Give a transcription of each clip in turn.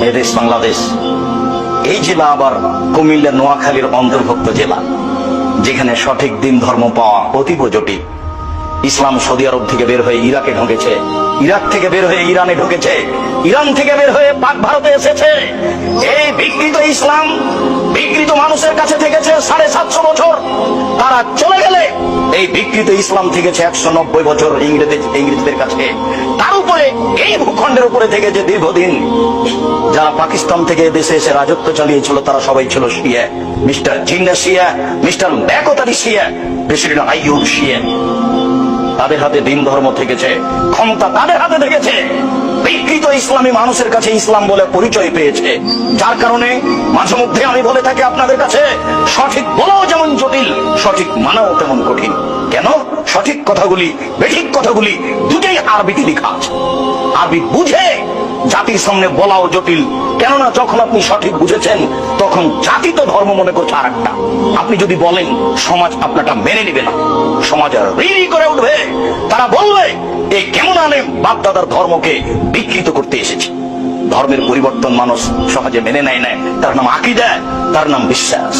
এদেশ বাংলাদেশ। এই জেলা আবার কুমিল্লা নোয়াখালীর অন্তর্ভুক্ত জেলা, যেখানে সঠিক দিন ধর্ম পাওয়া অতীব জটিল। ইসলাম সৌদি আরব থেকে বের হয়ে ইরাকে ঢুকেছে, ইরাক থেকে বের হয়ে ইরানে ঢুকেছে, ইরান থেকে বের হয়ে পাক ভারতে এসেছে। এই বিকৃত ইসলাম বিকৃত মানুষের কাছে থেকেছে 750 বছর। তারা চলে গেলে এই বিকৃত ইসলাম থেকেছে 190 বছর ইংরেজদের কাছে। তার উপরে এই ভূখণ্ডের উপরে থেকে যে দীর্ঘদিন যারা পাকিস্তান থেকে দেশে এসে রাজত্ব চালিয়েছিল, তারা সবাই ছিল শিয়া। মিস্টার জিন্না শিয়া, মিস্টার ব্যাকতারি শিয়া, প্রেসিডেন্ট আইয়ুব শিয়া। তাদের হাতে দিন ধর্ম থেকেছে, ক্ষমতা তাদের হাতে থেকেছে। বিকৃত ইসলামী মানুষের কাছে ইসলাম বলে পরিচয় পেয়েছে, যার কারণে মাঝে মধ্যে আমি বলে থাকি আপনাদের কাছে, সঠিক বলাও যেমন জটিল, সঠিক মানাও তেমন কঠিন। কেন? সঠিক কথাগুলি বেঠিক কথাগুলি দুটোই আরবিতে লেখা আছে। আরবি বুঝে জাতির সামনে বলাও জটিল, কেননা যখন আপনি সঠিক বুঝেছেন তখন জাতি তো ধর্ম মনে করছে আর একটা। আপনি যদি বলেন, সমাজ আপনারটা মেনে নিবে না, সমাজ আর রিরি করে উঠবে। তারা বলবে, এই কেমন আলেম বাপ দাদার ধর্মকে বিকৃত করতে এসেছে। ধর্মের পরিবর্তন মানুষ সহজে মেনে নেয় না, তার নাম আকীদা, তার নাম বিশ্বাস।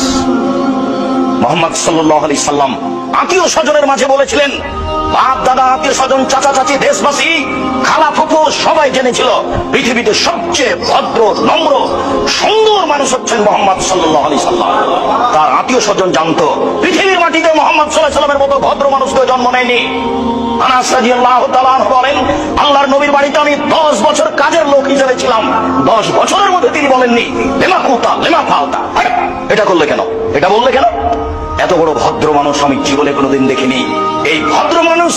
মুহাম্মদ সাল্লাল্লাহু আলাইহি সাল্লাম আত্মীয় স্বজনের মাঝে বলেছিলেন, বাপ দাদা আত্মীয় স্বজন চাচা চাচি দেশবাসী খালা ফুফু সবাই জেনেছিল পৃথিবীতে সবচেয়ে ভদ্র নম্র সুন্দর মানুষ হচ্ছেন মুহাম্মদ সাল্লাল্লাহু আলাইহি সাল্লাম। তার আত্মীয় স্বজন জানতো পৃথিবীর মাটিতে মুহাম্মদ সাল্লাল্লাহু আলাইহি সাল্লামের মতো ভদ্র মানুষ কেউ জন্ম নেয়নি। আনাস রাদিয়াল্লাহু তাআলা আনহু বলেন, আল্লাহর নবীর বাড়িতে আমি 10 বছর কাজের লোক হিসেবে ছিলাম। 10 বছরের মধ্যে তিনি বলেননি লেমা কুতা লেমা ফালতা, এটা করলে কেন, এটা বললে কেন। এত বড় ভদ্র মানুষ আমি জীবনে কোনোদিন দেখিনি। এই ভদ্র মানুষ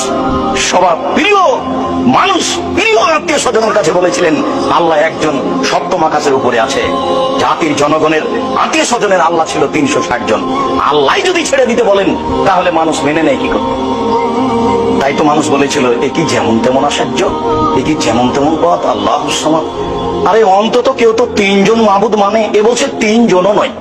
সবার প্রিয় মানুষ, প্রিয় আত্মীয় স্বজনের কাছে বলেছিলেন, আল্লাহ একজন সপ্তম আকাশের উপরে আছে। জাতির জনগণের আত্মীয় স্বজনের আল্লাহ ছিল 360 জন। আল্লাহ যদি ছেড়ে দিতে বলেন তাহলে মানুষ মেনে নেয় কি করে? তাই তো মানুষ বলেছিল, এ কি যেমন তেমন আশ্চর্য, এ কি যেমন তেমন পথ, আল্লাহুস সামাদ। আরে অন্তত কেউ তো 3 জন মাবুদ মানে, এ বলছে 3 জনও নয়,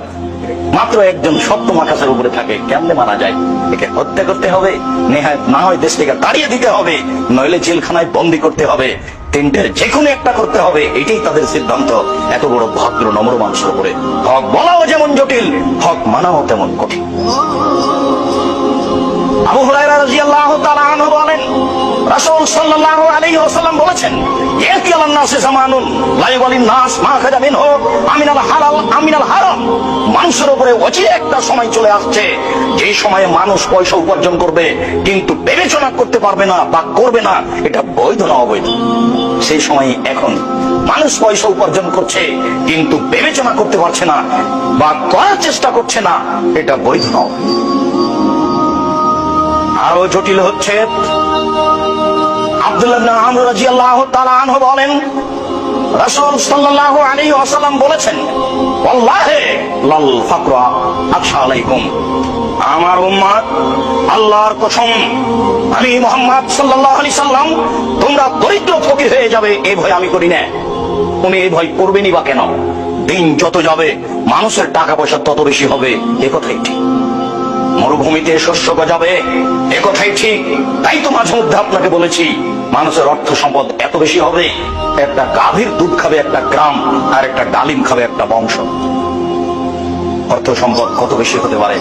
মাত্র একজন সপ্তম আকাশের উপরে থাকে। কেমনে মারা যায়? একে হত্যা করতে হবে, নেহায়েত না হয় দেশ থেকে তাড়িয়ে দিতে হবে, নইলে জেলখানায় বন্দী করতে হবে, তিনটের যে কোনো একটা করতে হবে। এটাই তাদের সিদ্ধান্ত। এত বড় ভদ্র নম্র মানুষের উপরে হক বলাও যেমন জটিল, হক মানাও তেমন কঠিন। আবু হুরায়রা রাদিয়াল্লাহু তাআলা আনহু বলেন, রাসূল সাল্লাল্লাহু আলাইহি ওয়াসাল্লাম বলেছেন, ইয়াতি আলান নাসি জামানুন লা ইউবালিন নাস মা খাজা মিনহু আমিনাল হালাল আমিনাল হারাম। মানুষের উপরে অচিরে একটা সময় চলে আসছে, যে সময়ে মানুষ পয়সা উপার্জন করবে কিন্তু বিবেচনা করতে পারবে না বা করবে না এটা বৈধ না অবৈধ। সেই সময় এখন মানুষ পয়সা উপার্জন করছে কিন্তু বিবেচনা করতে পারছে না বা করার চেষ্টা করছে না, এটা বৈধ না। আরো জটিল হচ্ছে, আব্দুল্লাহ ইবনে আমর রাদিয়াল্লাহু তাআলা আনহু বলেন, রাসূল সাল্লাল্লাহু আলাইহি ওয়াসাল্লাম বলেছেন, ওয়াল্লাহি লাল ফাকরা আখশা আলাইকুম। আমার উম্মত, আল্লাহর কসম, আমি মুহাম্মদ সাল্লাল্লাহু আলাইহি সাল্লাম, তোমরা দরিদ্র ফকির হয়ে যাবে এই ভয় আমি করি না। তুমি এই ভয় করবেনই বা কেন? দিন যত যাবে মানুষের টাকা পয়সা তত বেশি হবে, এ কথাই ঠিক। মরুভূমিতে শস্য গজাবে, এ কথাই ঠিক। তাই তো মাঝে মধ্যে আপনাকে বলেছি, মানুষের অর্থ সম্পদ এত বেশি হবে, একটা গাভীর দুধ খাবে একটা গ্রাম, আর একটা ডালিম খাবে একটা বংশ। অর্থ সম্পদ কত বেশি হতে পারে।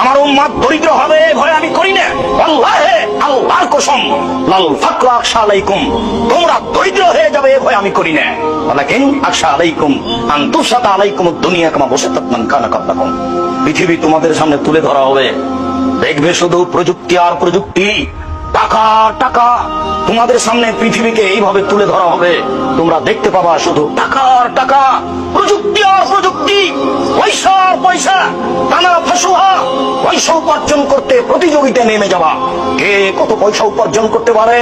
আমার উম্মত দরিদ্র হবে ভয় আমি করি না। আল্লাহে আল্লাহর কসম, লাল ফাকরা আখশা আলাইকুম, তোমরা দরিদ্র হয়ে যাবে এ ভয় আমি করি না। ওয়ালাকিন আখশা আলাইকুম আন তুসাতা আলাইকুমুদ দুনিয়া কামা বাসাতাত মান কানা ক্বাবলাকুম। পৃথিবী তোমাদের সামনে তুলে ধরা হবে, দেখবে শুধু প্রযুক্তি আর প্রযুক্তি, টাকা টাকা। তোমাদের সামনে পৃথিবীকে এইভাবে তুলে ধরা হবে, তোমরা দেখতে পাবা শুধু টাকা আর টাকা, প্রযুক্তি আর প্রযুক্তি, পয়সা আর পয়সা। টানা ফাসুহা, পয়সা উপার্জন করতে প্রতিযোগিতায় নেমে যাবা, কে কত পয়সা উপার্জন করতে পারে।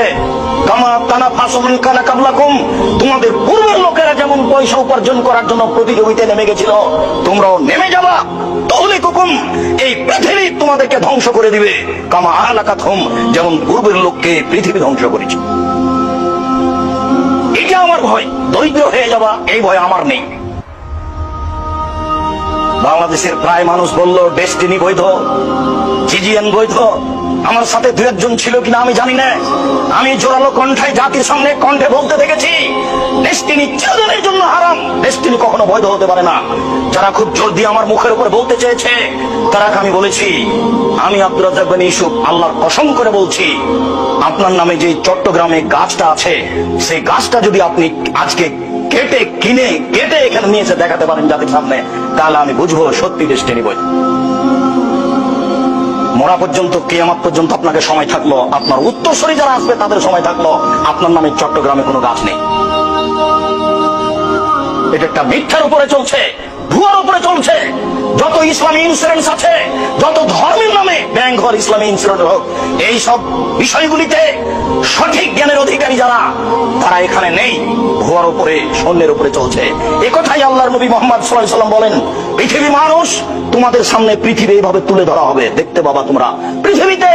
কামা টানা ফাসুমান কানা কাবলাকুম, তোমাদের পূর্বের লোকেরা যেমন পয়সা উপার্জন করার জন্য প্রতিযোগিতায় নেমে গেছিল, তোমরাও নেমে যাবা। তাহলে কুকুম, এই পৃথিবী তোমাদেরকে ধ্বংস করে দিবে। কামা আহলাকাতহুম, যেমন পূর্বের লোককে পৃথিবী ধ্বংস করেছে। এটা আমার ভয়, দরিদ্র হয়ে যাবা এই ভয় আমার নেই। বাংলাদেশের প্রায় মানুষ বলল ডেস্টিনি বৈধ, জিজিএন বৈধ। আমার সাথে 2-1 জন ছিল কিনা আমি জানি না। আমি জোরালো কণ্ঠায় জাতির সামনে কণ্ঠে বলতে দেখেছি, ডেস্টিনি চিরদিনের জন্য হারাম, ডেস্টিনি কখনো বৈধ হতে পারে না। যারা খুব জোর দিয়ে আমার মুখের উপরে বলতে চেয়েছে, তারাকে আমি বলেছি, আমি আব্দুর রাজ্জাক বিন ইউসুফ আল্লাহর কসম করে বলছি, আপনার নামে যে চট্টগ্রামে গাছটা আছে, সেই গাছটা যদি আপনি আজকে কেটে এখানে নিয়ে এসে দেখাতে পারেন জাতির সামনে, তাহলে আমি বুঝবো সত্যি ডেস্টিনি বৈধ। মরা পর্যন্ত, কিয়ামত পর্যন্ত আপনাকে সময় থাকলো, আপনার উত্তরসূরি যারা আসবে তাদের সময় থাকলো, আপনার নামে চট্টগ্রামে কোনো গাছ নেই। এটা একটা মিথ্যার উপরে চলছে, ভুয়ার উপরে চলছে। যত ইসলামী ইন্স্যুরেন্স আছে, যত ধর্মের নামে ব্যাংক হোক, ইসলামী ইন্স্যুরেন্স হোক, এই সব বিষয়গুলিতে সঠিক জ্ঞানের অধিকারী যারা, তারা এখানে নেই। ভুয়ার উপরে, সৈন্যের উপরে চলছে। একথাই আল্লাহর নবী মুহাম্মদ সাল্লাল্লাহু আলাইহি ওয়াসাল্লাম বলেন, পৃথিবী মানুষ তোমাদের সামনে পৃথিবী এইভাবে তুলে ধরা হবে, দেখতে পাবা তোমরা পৃথিবীতে